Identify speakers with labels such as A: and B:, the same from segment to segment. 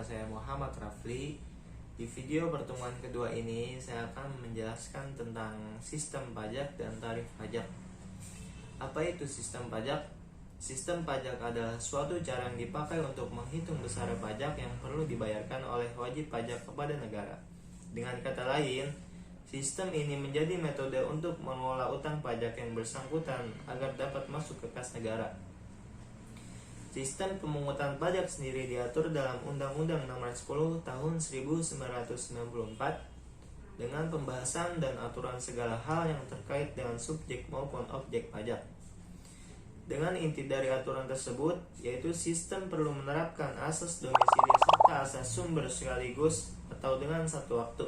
A: Nama saya Muhammad Rafli. Di video pertemuan kedua ini saya akan menjelaskan tentang sistem pajak dan tarif pajak. Apa itu sistem pajak? Sistem pajak adalah suatu cara yang dipakai untuk menghitung besaran pajak yang perlu dibayarkan oleh wajib pajak kepada negara. Dengan kata lain, sistem ini menjadi metode untuk mengelola utang pajak yang bersangkutan agar dapat masuk ke kas negara. Sistem pemungutan pajak sendiri diatur dalam Undang-Undang Nomor 10 Tahun 1994 dengan pembahasan dan aturan segala hal yang terkait dengan subjek maupun objek pajak. Dengan inti dari aturan tersebut, yaitu sistem perlu menerapkan asas domisili serta asas sumber sekaligus atau dengan satu waktu.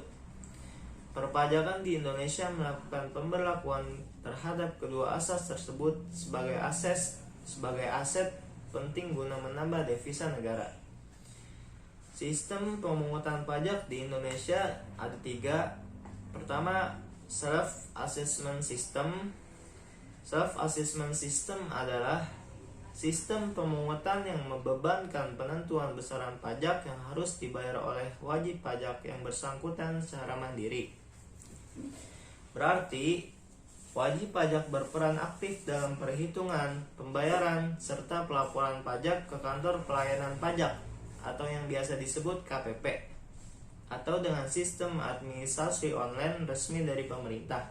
A: Perpajakan di Indonesia melakukan pemberlakuan terhadap kedua asas tersebut sebagai aset penting guna menambah devisa negara. Sistem pemungutan pajak di Indonesia ada 3. Pertama, self-assessment system. Self-assessment system adalah sistem pemungutan yang membebankan penentuan besaran pajak yang harus dibayar oleh wajib pajak yang bersangkutan secara mandiri. Berarti, wajib pajak berperan aktif dalam perhitungan, pembayaran, serta pelaporan pajak ke kantor pelayanan pajak atau yang biasa disebut KPP atau dengan sistem administrasi online resmi dari pemerintah.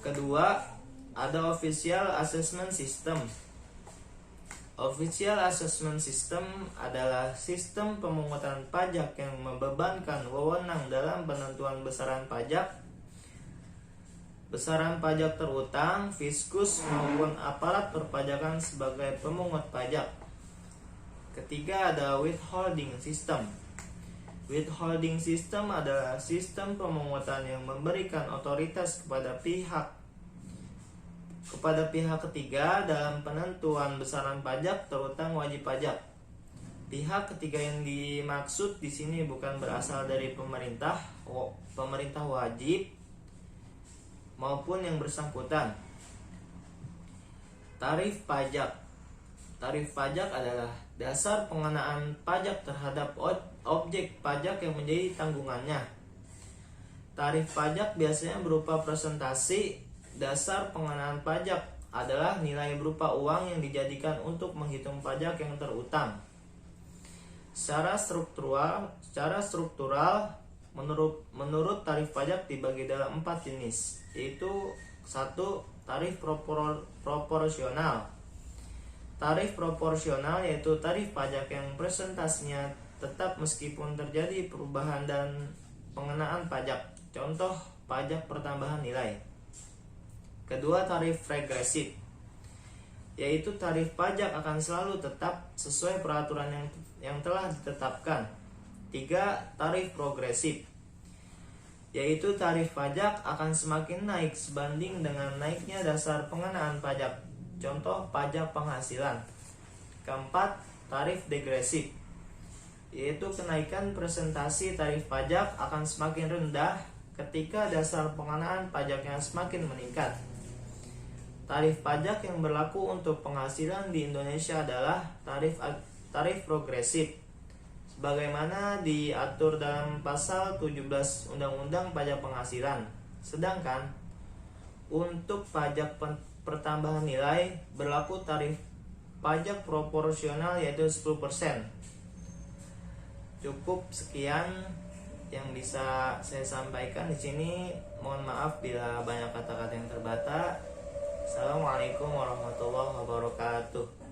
A: Kedua, ada official assessment system. Official assessment system adalah sistem pemungutan pajak yang membebankan wewenang dalam penentuan besaran pajak terutang, fiskus maupun aparat perpajakan sebagai pemungut pajak. Ketiga, ada withholding system. Withholding system adalah sistem pemungutan yang memberikan otoritas kepada pihak ketiga dalam penentuan besaran pajak terutang wajib pajak. Pihak ketiga yang dimaksud di sini bukan berasal dari pemerintah wajib maupun yang bersangkutan. Tarif pajak. Tarif pajak adalah dasar pengenaan pajak terhadap objek pajak yang menjadi tanggungannya. Tarif pajak biasanya berupa presentasi. Dasar pengenaan pajak adalah nilai berupa uang yang dijadikan untuk menghitung pajak yang terutang. Secara struktural, menurut tarif pajak dibagi dalam 4 jenis, yaitu 1. Tarif proporsional. Tarif proporsional yaitu tarif pajak yang presentasinya tetap meskipun terjadi perubahan dan pengenaan pajak. Contoh, pajak pertambahan nilai. Kedua, tarif regresif, yaitu tarif pajak akan selalu tetap sesuai peraturan yang telah ditetapkan. 3. Tarif progresif, yaitu tarif pajak akan semakin naik sebanding dengan naiknya dasar pengenaan pajak. Contoh, pajak penghasilan. Keempat, tarif degresif, yaitu kenaikan presentasi tarif pajak akan semakin rendah ketika dasar pengenaan pajaknya semakin meningkat. Tarif pajak yang berlaku untuk penghasilan di Indonesia adalah tarif progresif, sebagaimana diatur dalam pasal 17 Undang-Undang Pajak Penghasilan. Sedangkan untuk pajak pertambahan nilai berlaku tarif pajak proporsional yaitu 10%. Cukup sekian yang bisa saya sampaikan di sini. Mohon maaf bila banyak kata-kata yang terbata. Assalamualaikum warahmatullahi wabarakatuh.